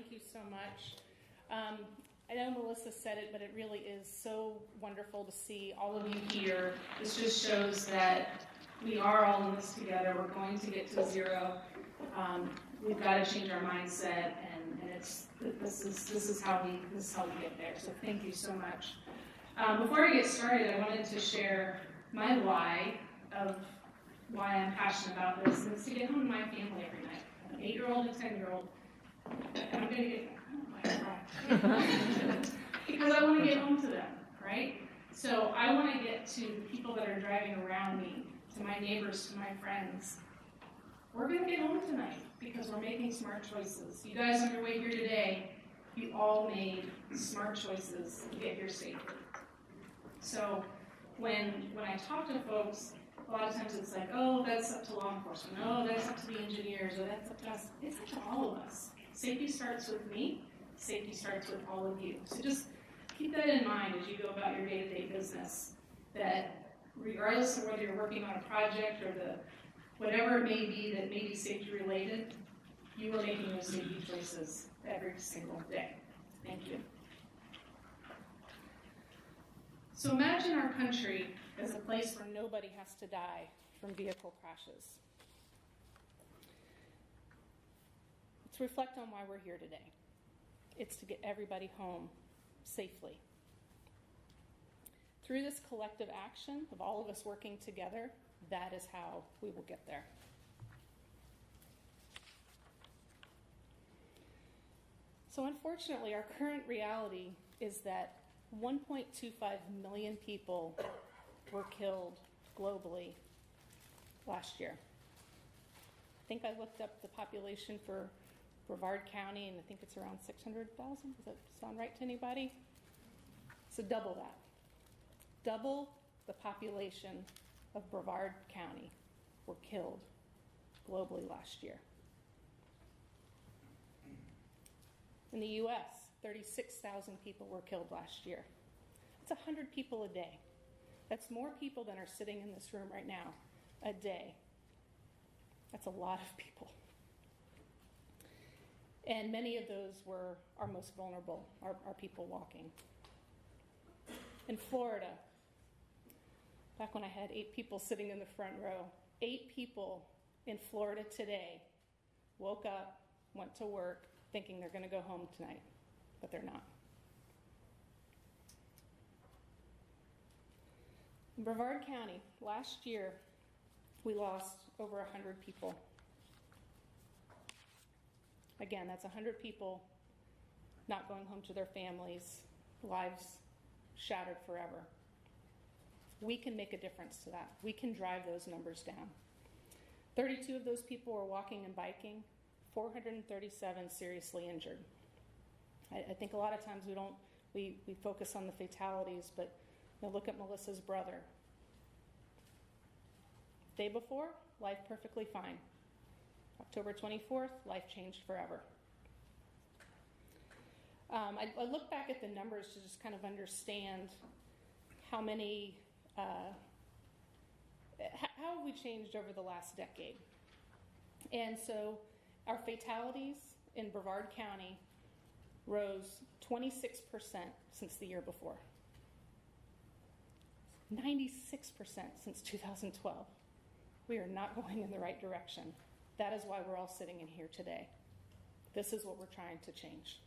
Thank you so much. I know Melissa said it, but it really is so wonderful to see all of you here. This just shows that we are all in this together. We're going to get to zero. We've got to change our mindset, and this is how we get there. So thank you so much. Before I get started, I wanted to share my why of why I'm passionate about this, and it's to get home to my family every night. An 8-year-old and 10-year-old. I'm going to get because I want to get home to them, right? So I want to get to the people that are driving around me, to my neighbors, to my friends. We're going to get home tonight because we're making smart choices. You guys on your way here today, you all made smart choices to get here safely. So when I talk to folks, a lot of times it's like, oh, that's up to law enforcement. Oh, that's up to the engineers. Or that's up to us. It's up to all of us. Safety starts with me. Safety starts with all of you. So just keep that in mind as you go about your day-to-day business, that regardless of whether you're working on a project or whatever it may be that may be safety related, you are making those safety choices every single day. Thank you. So imagine our country as a place where nobody has to die from vehicle crashes. Let's reflect on why we're here today. It's to get everybody home safely. Through this collective action of all of us working together, that is how we will get there. So unfortunately, our current reality is that 1.25 million people were killed globally last year. I think I looked up the population for Brevard County, and I think it's around 600,000. Does that sound right to anybody? So double that. Double the population of Brevard County were killed globally last year. In the U.S., 36,000 people were killed last year. That's 100 people a day. That's more people than are sitting in this room right now a day. That's a lot of people. And many of those were our most vulnerable, our people walking. In Florida, back when I had 8 people sitting in the front row, 8 people in Florida today woke up, went to work, thinking they're going to go home tonight, but they're not. In Brevard County, last year, we lost over 100 people. Again, that's 100 people not going home to their families, lives shattered forever. We can make a difference to that. We can drive those numbers down. 32 of those people were walking and biking, 437 seriously injured. I think a lot of times we focus on the fatalities, but look at Melissa's brother. Day before, life perfectly fine. October 24th, life changed forever. I look back at the numbers to just kind of understand how many, how have we changed over the last decade. And so our fatalities in Brevard County rose 26% since the year before. 96% since 2012. We are not going in the right direction. That is why we're all sitting in here today. This is what we're trying to change.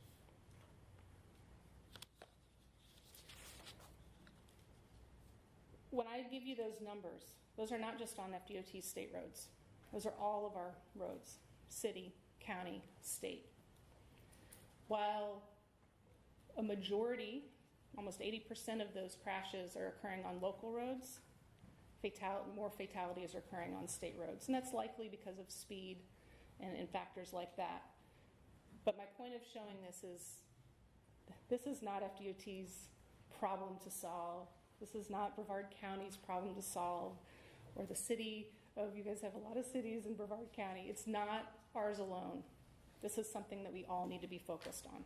When I give you those numbers, those are not just on FDOT state roads. Those are all of our roads, city, county, state. While a majority, almost 80% of those crashes are occurring on local roads, more fatalities are occurring on state roads. And that's likely because of speed and factors like that. But my point of showing this is not FDOT's problem to solve. This is not Brevard County's problem to solve, or the city of, you guys have a lot of cities in Brevard County. It's not ours alone. This is something that we all need to be focused on.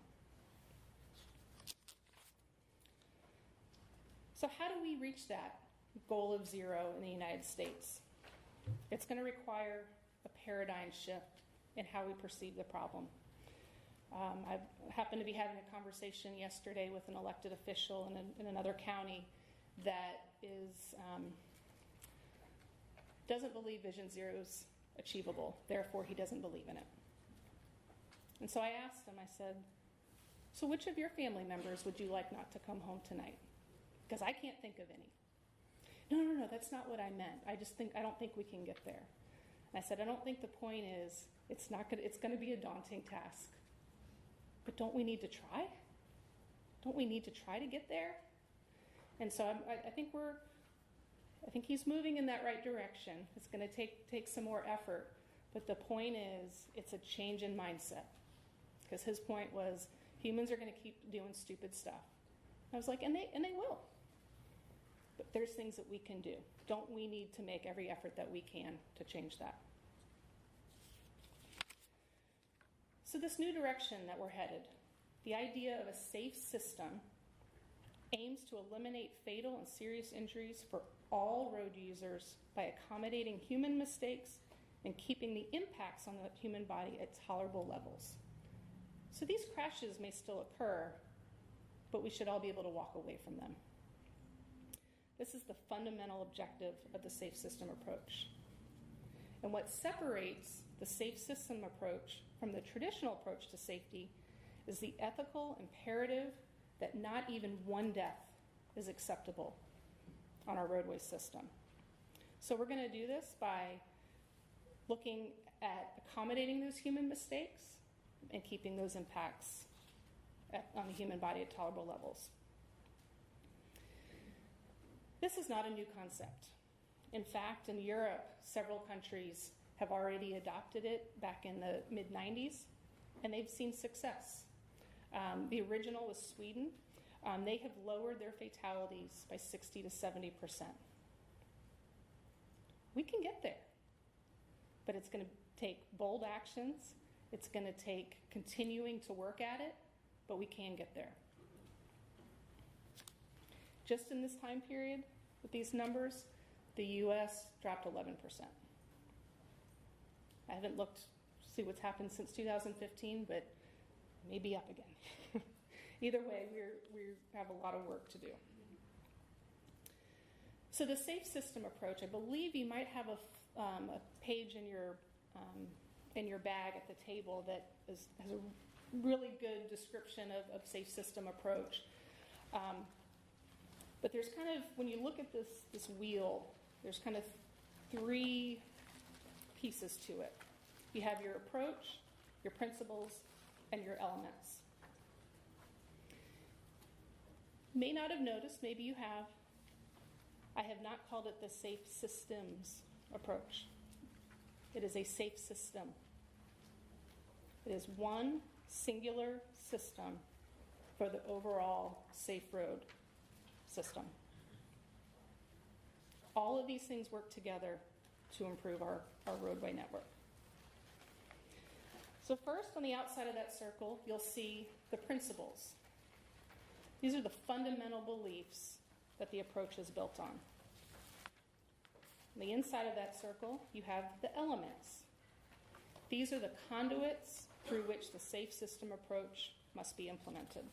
So how do we reach that goal of zero in the United States? It's going to require a paradigm shift in how we perceive the problem. I happened to be having a conversation yesterday with an elected official in another county that doesn't believe Vision Zero is achievable. Therefore, he doesn't believe in it. And so I asked him, I said, so which of your family members would you like not to come home tonight? Because I can't think of any. No, that's not what I meant. I don't think we can get there. And I said, I don't think the point is, it's going to be a daunting task. But don't we need to try? Don't we need to try to get there? And so I think he's moving in that right direction. It's going to take some more effort. But the point is, it's a change in mindset. Because his point was, humans are going to keep doing stupid stuff. I was like, and they will. But there's things that we can do. Don't we need to make every effort that we can to change that? So this new direction that we're headed, the idea of a safe system, aims to eliminate fatal and serious injuries for all road users by accommodating human mistakes and keeping the impacts on the human body at tolerable levels. So these crashes may still occur, but we should all be able to walk away from them. This is the fundamental objective of the safe system approach. And what separates the safe system approach from the traditional approach to safety is the ethical imperative that not even one death is acceptable on our roadway system. So we're going to do this by looking at accommodating those human mistakes and keeping those impacts on the human body at tolerable levels. This is not a new concept. In fact, in Europe, several countries have already adopted it back in the mid-90s, and they've seen success. The original was Sweden. They have lowered their fatalities by 60 to 70%. We can get there, but it's going to take bold actions. It's going to take continuing to work at it, but we can get there. Just in this time period, with these numbers, the U.S. dropped 11%. I haven't looked to see what's happened since 2015, but maybe up again. Either way, we have a lot of work to do. So the safe system approach, I believe you might have a page in your bag at the table that has a really good description of safe system approach. But there's kind of, when you look at this wheel, there's kind of three pieces to it. You have your approach, your principles, and your elements. You may not have noticed, maybe you have, I have not called it the safe systems approach. It is a safe system. It is one singular system for the overall safe road system. All of these things work together to improve our roadway network. So first, on the outside of that circle, you'll see the principles. These are the fundamental beliefs that the approach is built on. On the inside of that circle, you have the elements. These are the conduits through which the safe system approach must be implemented.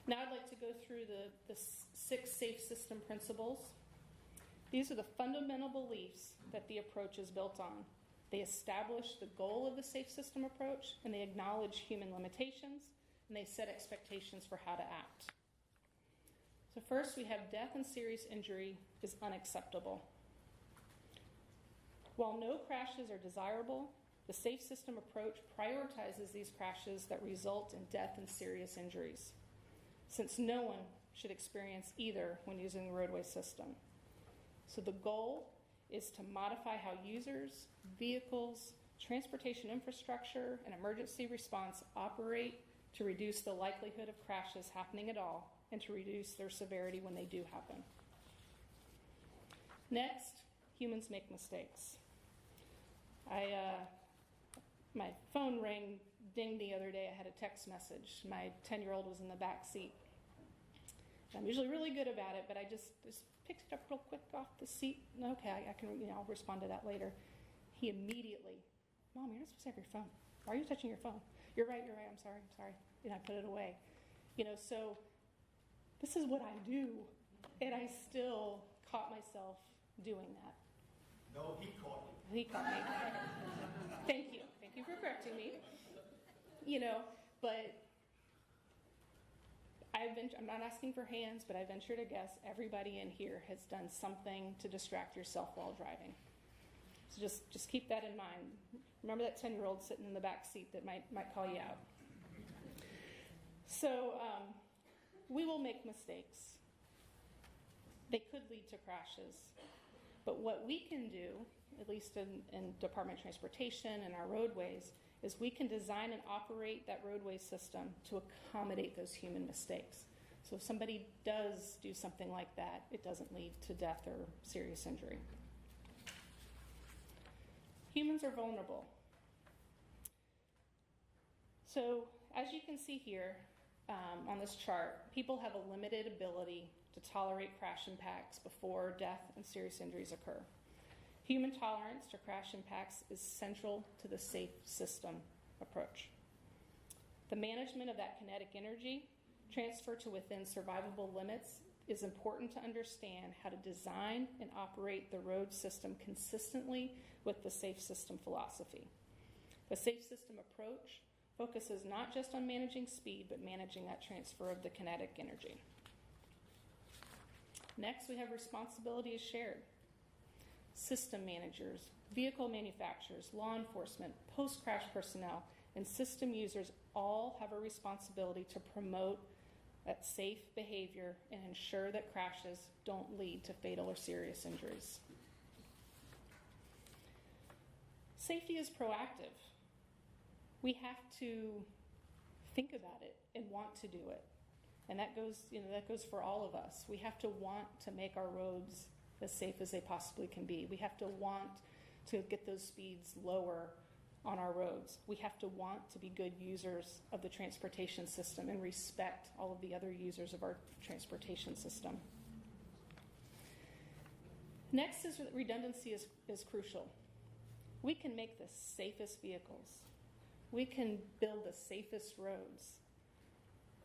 Now I'd like to go through the 6 safe system principles. These are the fundamental beliefs that the approach is built on. They establish the goal of the safe system approach, and they acknowledge human limitations, and they set expectations for how to act. So first, we have death and serious injury is unacceptable. While no crashes are desirable, the safe system approach prioritizes these crashes that result in death and serious injuries, since no one should experience either when using the roadway system. So the goal is to modify how users, vehicles, transportation infrastructure, and emergency response operate to reduce the likelihood of crashes happening at all and to reduce their severity when they do happen. Next, humans make mistakes. My phone rang, dinged the other day. I had a text message. My 10-year-old was in the back seat. I'm usually really good about it, but I just picked it up real quick off the seat. Okay, I can, I'll respond to that later. He immediately, Mom, you're not supposed to have your phone. Why are you touching your phone? You're right, I'm sorry. And I put it away. So this is what I do. And I still caught myself doing that. No, he caught you. He caught me. Thank you. Thank you for correcting me. But I'm not asking for hands, but I venture to guess everybody in here has done something to distract yourself while driving. So just keep that in mind. Remember that 10-year-old sitting in the back seat that might call you out. So we will make mistakes. They could lead to crashes. But what we can do, at least in Department of Transportation and our roadways, is we can design and operate that roadway system to accommodate those human mistakes. So if somebody does do something like that, it doesn't lead to death or serious injury. Humans are vulnerable. So as you can see here on this chart, people have a limited ability to tolerate crash impacts before death and serious injuries occur. Human tolerance to crash impacts is central to the safe system approach. The management of that kinetic energy transfer to within survivable limits is important to understand how to design and operate the road system consistently with the safe system philosophy. The safe system approach focuses not just on managing speed, but managing that transfer of the kinetic energy. Next, we have responsibility is shared. System managers, vehicle manufacturers, law enforcement, post-crash personnel, and system users all have a responsibility to promote that safe behavior and ensure that crashes don't lead to fatal or serious injuries. Safety is proactive. We have to think about it and want to do it. And that goes for all of us. We have to want to make our roads as safe as they possibly can be. We have to want to get those speeds lower on our roads. We have to want to be good users of the transportation system and respect all of the other users of our transportation system. Next is redundancy is crucial. We can make the safest vehicles. We can build the safest roads.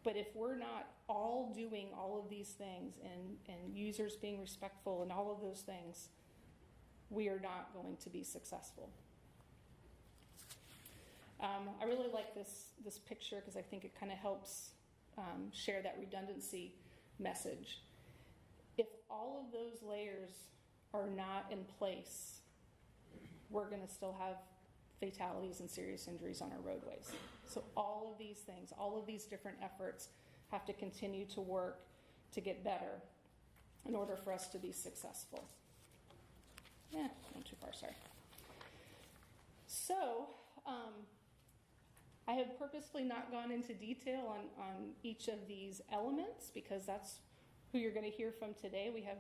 But if we're not all doing all of these things and users being respectful and all of those things, we are not going to be successful. I really like this picture because I think it kind of helps share that redundancy message. If all of those layers are not in place, we're going to still have fatalities and serious injuries on our roadways. So all of these things, all of these different efforts have to continue to work to get better in order for us to be successful. Going too far, sorry. So, I have purposefully not gone into detail on each of these elements because that's who you're going to hear from today. We have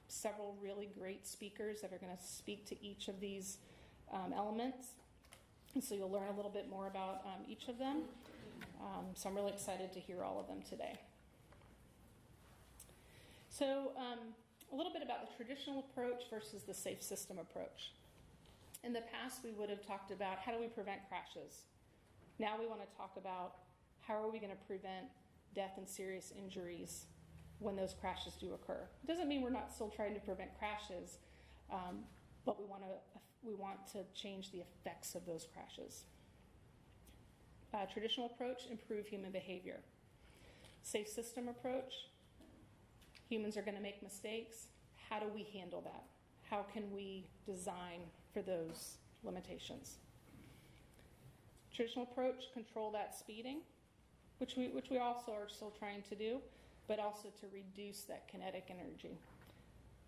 several really great speakers that are going to speak to each of these elements. And so you'll learn a little bit more about each of them. So I'm really excited to hear all of them today. So a little bit about the traditional approach versus the safe system approach. In the past, we would have talked about how do we prevent crashes. Now we want to talk about how are we going to prevent death and serious injuries when those crashes do occur. It doesn't mean we're not still trying to prevent crashes, but we want to change the effects of those crashes. Traditional approach, improve human behavior. Safe system approach, humans are going to make mistakes. How do we handle that? How can we design for those limitations? Traditional approach, control that speeding, which we also are still trying to do, but also to reduce that kinetic energy.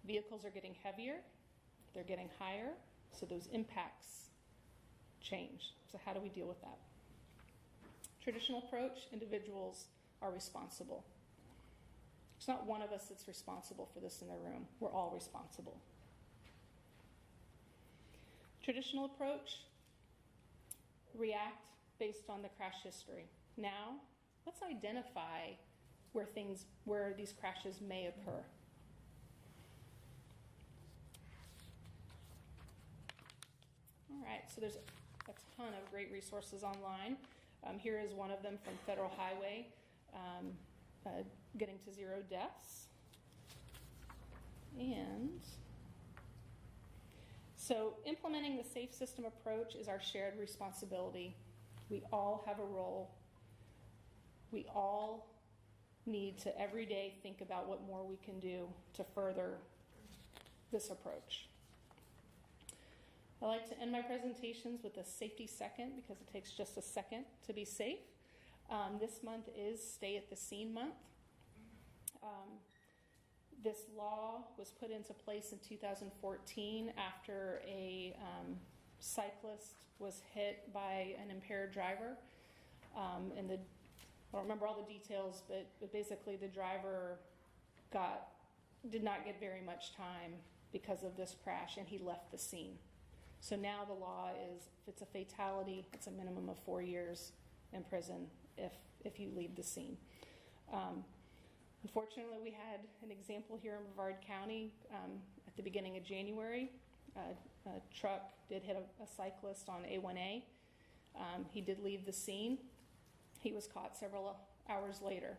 Vehicles are getting heavier, they're getting higher, so those impacts change. So how do we deal with that? Traditional approach, individuals are responsible. It's not one of us that's responsible for this in the room. We're all responsible. Traditional approach, react based on the crash history. Now, let's identify where these crashes may occur. All right, so there's a ton of great resources online. Here is one of them from Federal Highway, getting to 0 deaths. And so implementing the safe system approach is our shared responsibility. We all have a role. We all need to every day think about what more we can do to further this approach. I like to end my presentations with a safety second because it takes just a second to be safe. This month is Stay at the Scene Month. This law was put into place in 2014 after a cyclist was hit by an impaired driver. I don't remember all the details, but basically the driver did not get very much time because of this crash, and he left the scene. So now the law is, if it's a fatality, it's a minimum of 4 years in prison if you leave the scene. Unfortunately, we had an example here in Brevard County at the beginning of January. A truck did hit a cyclist on A1A. He did leave the scene. He was caught several hours later.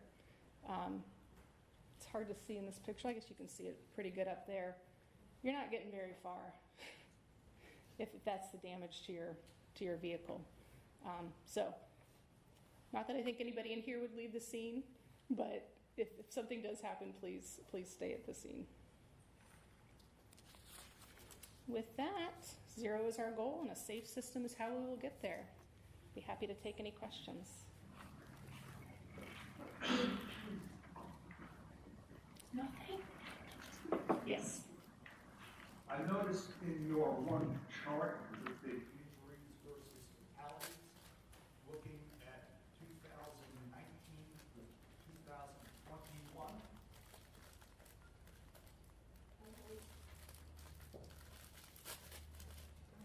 It's hard to see in this picture. I guess you can see it pretty good up there. You're not getting very far if that's the damage to your vehicle. So, not that I think anybody in here would leave the scene, but if something does happen, please stay at the scene. With that, 0 is our goal, and a safe system is how we will get there. Be happy to take any questions. Nothing? Yes. I noticed in your one chart with the injuries versus fatalities, looking at 2019 to 2021.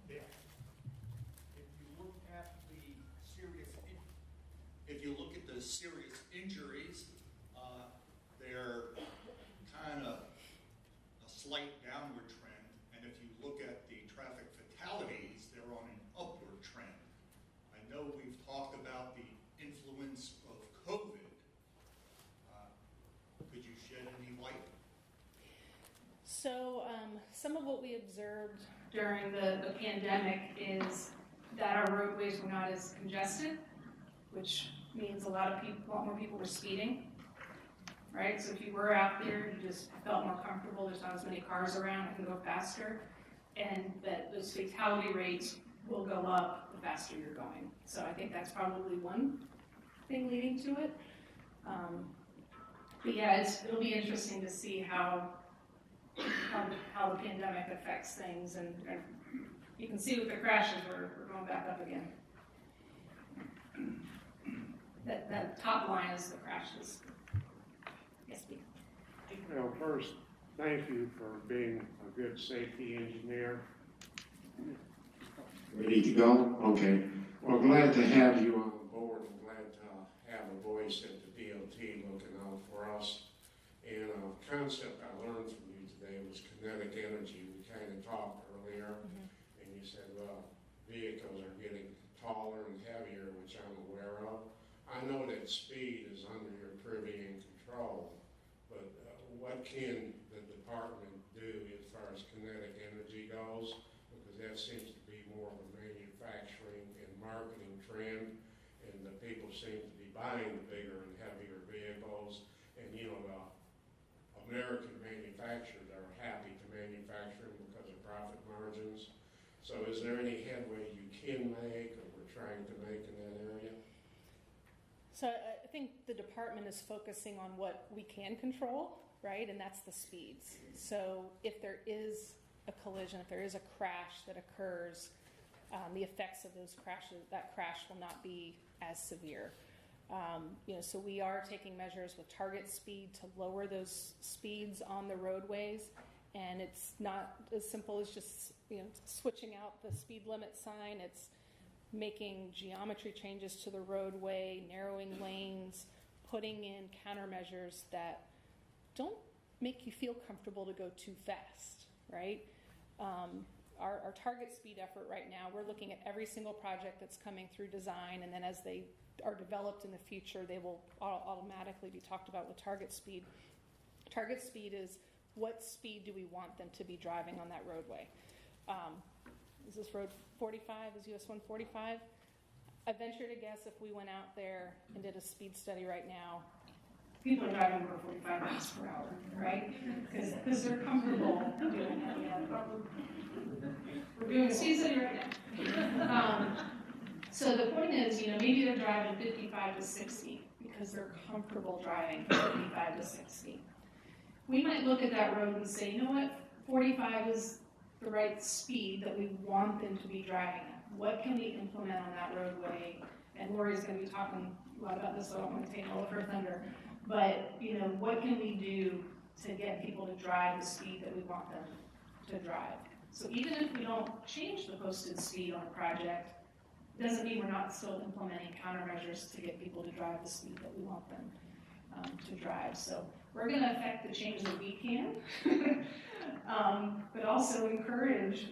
Yeah. If you look at the serious injuries, they're kind of a slight downward trend. And if you look at the traffic fatalities, they're on an upward trend. I know we've talked about the influence of COVID. Could you shed any light? So some of what we observed during the pandemic is that our roadways were not as congested, which means a lot more people were speeding, right? So if you were out there, you just felt more comfortable. There's not as many cars around, it can go faster, and that those fatality rates will go up the faster you're going. So I think that's probably one thing leading to it. But yeah, it'll be interesting to see how the pandemic affects things, and you can see with the crashes, we're going back up again. That top line is the crashes. Yes, Pete. Well, first, thank you for being a good safety engineer. Ready to go? Okay. Well, glad to have you on board and glad to have a voice at the DOT looking out for us. And a concept I learned from you today was kinetic energy. We kind of talked earlier, and you said, well, vehicles are getting taller and heavier, which I'm aware of. I know that speed is under your privy and control, but what can the department do as far as kinetic energy goes? Because that seems to be more of a manufacturing and marketing trend, and the people seem to be buying the bigger and heavier vehicles, and you know, the American manufacturers are happy to manufacture them because of profit margins. So is there any headway you can make or we're trying to make in that area? So I think the department is focusing on what we can control, right? And that's the speeds. So if there is a collision, if there is a crash that occurs, the effects of that crash will not be as severe. So we are taking measures with target speed to lower those speeds on the roadways, and it's not as simple as just switching out the speed limit sign. It's making geometry changes to the roadway, narrowing lanes, putting in countermeasures that don't make you feel comfortable to go too fast, right? our target speed effort right now, we're looking at every single project that's coming through design, and then as they are developed in the future, they will automatically be talked about with target speed. Target speed is what speed do we want them to be driving on that roadway. Is this road 45? Is US 145? I venture to guess if we went out there and did a speed study right now, people are driving over 45 miles per hour, right? Because they're comfortable doing that. Yeah. We're doing a speed study right now. So the point is, maybe they're driving 55 to 60 because they're comfortable driving 55 to 60. We might look at that road and say, you know what, 45 is the right speed that we want them to be driving at. What can we implement on that roadway? And Lori's going to be talking a lot about this, so I don't want to take all of her thunder. But, what can we do to get people to drive the speed that we want them to drive? So even if we don't change the posted speed on a project, it doesn't mean we're not still implementing countermeasures to get people to drive the speed that we want them to drive. So we're going to affect the change that we can, but also encourage,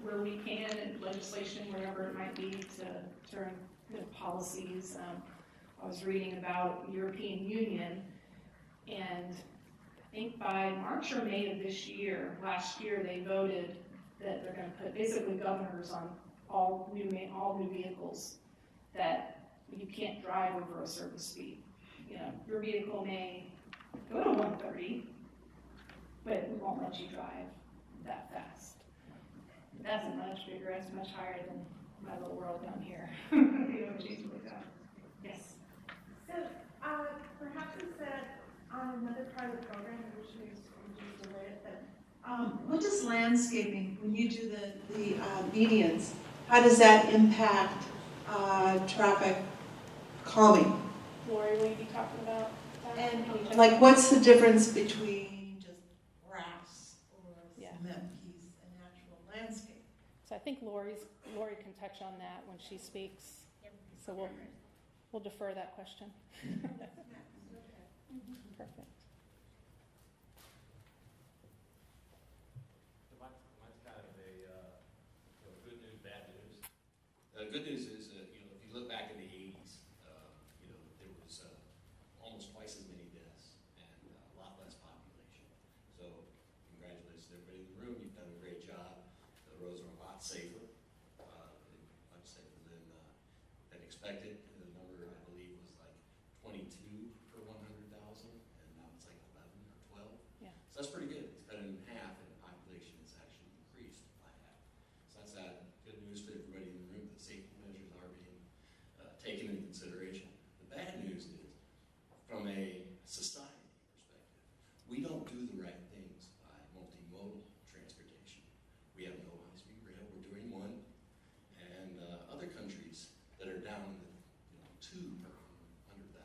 where we can, in legislation, wherever it might be, to turn policies. I was reading about European Union, and I think by March or May of last year, they voted that they're going to put basically governors on all new vehicles, that you can't drive over a certain speed. Your vehicle may go to 130, but it won't let you drive that fast. That's much bigger, that's much higher than my little world down here. Yes. So perhaps instead on another part of the program, which is delay it, but what does landscaping, when you do the medians, how does that impact traffic calming? Lori, will you be talking about that? And like, what's the difference between just grass or cement piece and actual landscape? So I think Lori can touch on that when she speaks. Yep. So we'll defer that question. Perfect. Mine's kind of a good news, bad news. Good news is, if you look back in the 80s, there was almost twice as many deaths and a lot less population. So congratulations to everybody in the room. You've done a great job. The roads are a lot safer, much safer than expected. The number, I believe, was like 22 per 100,000, and now it's like 11 or 12. Yeah. So that's pretty good. It's better than half, and the population has actually increased by half. So that's good news to everybody in the room that safety measures are being taken into consideration. The bad news is, from a society perspective, we don't do the right things by multimodal transportation. We have no high-speed rail. We're doing one, and other countries that are down in the 2 per 100,000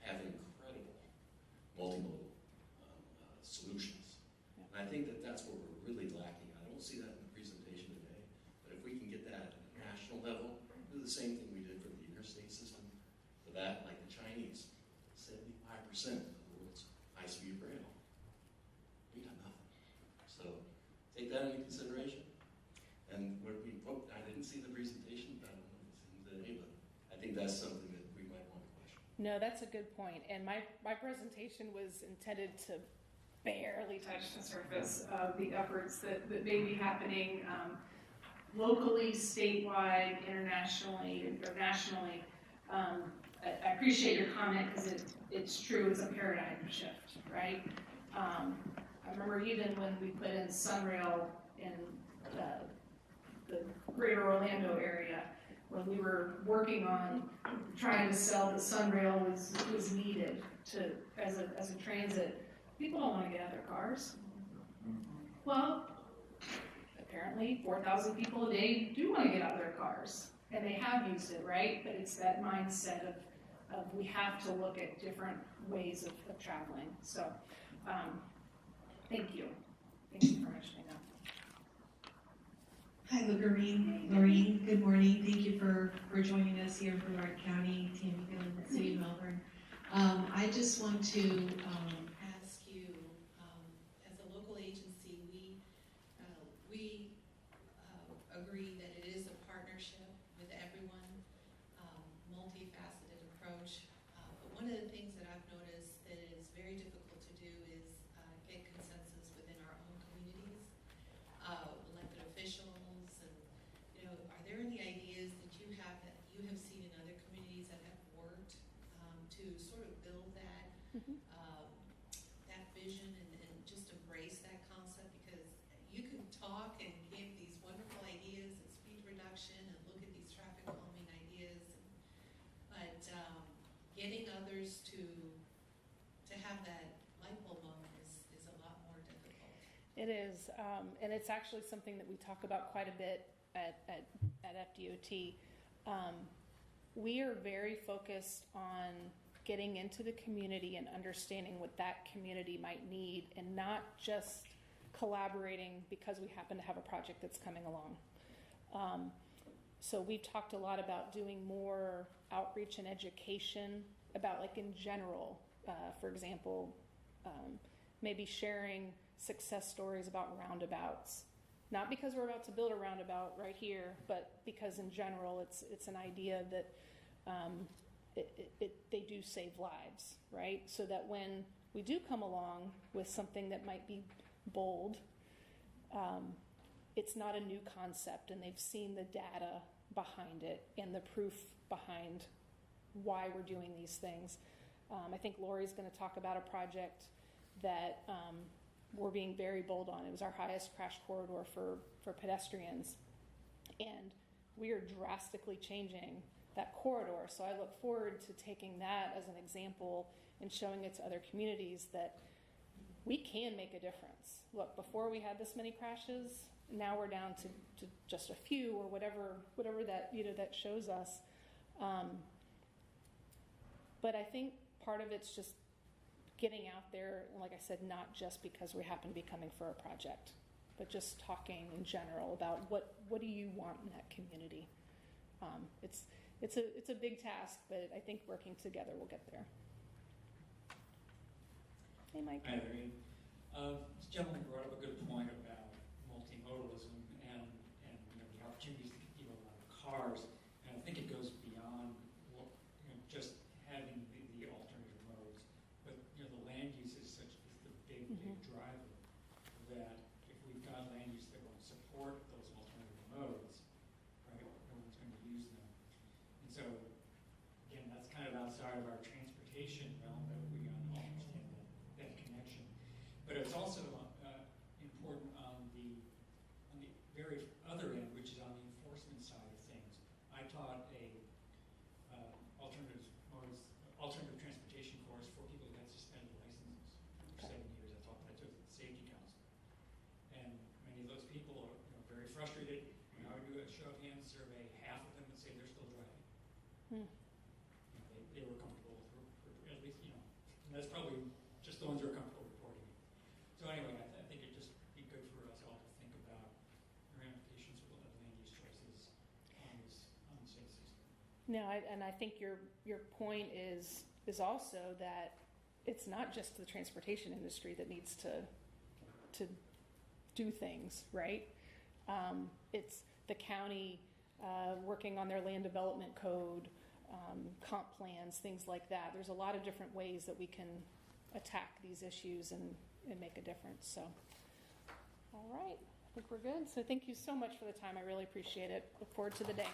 have incredible multimodal solutions. Yeah. And I think that's where we're really lacking. I don't see that in the presentation today, but if we can get that at a national level, do the same thing we did for the interstate system, for that, like the Chinese, 75% of the world's high-speed rail. We got nothing. So take that into consideration. And I didn't see the presentation, but I don't know if it's in today, but I think that's something that we might want to question. No, that's a good point. And my presentation was intended to barely touch the surface of the efforts that may be happening locally, statewide, internationally, or nationally. I appreciate your comment because it's true, it's a paradigm shift, right? I remember even when we put in Sunrail in the greater Orlando area, when we were working on trying to sell that Sunrail was needed as a transit, people don't want to get out of their cars. Well, apparently 4,000 people a day do want to get out of their cars, and they have used it, right? But it's that mindset of we have to look at different ways of traveling. So, thank you. Thank you for mentioning that. Hi, Loreen, good morning. Thank you for joining us here from Brevard County, Tampa, and the City of Melbourne. I just want to ask you, as a local agency, we very difficult to do is get consensus within our own communities, elected officials, and are there any ideas that you have seen in other communities that have worked to sort of build that that vision and just embrace that concept? Because you can talk and give these wonderful ideas of speed reduction and look at these traffic calming ideas, but getting others to have that light bulb moment is a lot more difficult. It is, and it's actually something that we talk about quite a bit at FDOT. We are very focused on getting into the community and understanding what that community might need, and not just collaborating because we happen to have a project that's coming along. So we've talked a lot about doing more outreach and education about, like, in general, for example, maybe sharing success stories about roundabouts. Not because we're about to build a roundabout right here, but because in general it's an idea that they do save lives, right? So that when we do come along with something that might be bold, it's not a new concept, and they've seen the data behind it and the proof behind why we're doing these things. I think Lori's going to talk about a project that we're being very bold on. It was our highest crash corridor for pedestrians, and we are drastically changing that corridor. So I look forward to taking that as an example and showing it to other communities that we can make a difference. Look, before we had this many crashes, now we're down to just a few, or whatever that that shows us. But I think part of it's just getting out there, and like I said, not just because we happen to be coming for a project, but just talking in general about what do you want in that community. It's a big task, but I think working together we'll get there. Hey, Mike. Hi, Loreen. This gentleman brought up a good point about multimodalism and the opportunities to get people out of cars, and I think it goes beyond just having the alternative modes, but the land use is the big driver, that if we've got land use that will support those alternative modes, right, everyone's going to use them. And so, again, that's kind of outside of our transportation realm, that we understand that connection. But it's also important on the very other end, which is on the enforcement side of things. I taught a alternative transportation course for people who got suspended licenses for 7 years. I taught that to the safety council, and many of those people are very frustrated. When I would do a show of hands survey, half of them would say they're still driving. They were comfortable with, at least, and that's probably just the ones who are comfortable reporting it. So anyway, I think it'd just be good for us all to think about the ramifications of land use choices on the safe system. No, and I think your point is also that it's not just the transportation industry that needs to do things, right? It's the county working on their land development code, comp plans, things like that. There's a lot of different ways that we can attack these issues and make a difference. So, all right, I think we're good. So thank you so much for the time. I really appreciate it. Look forward to the day.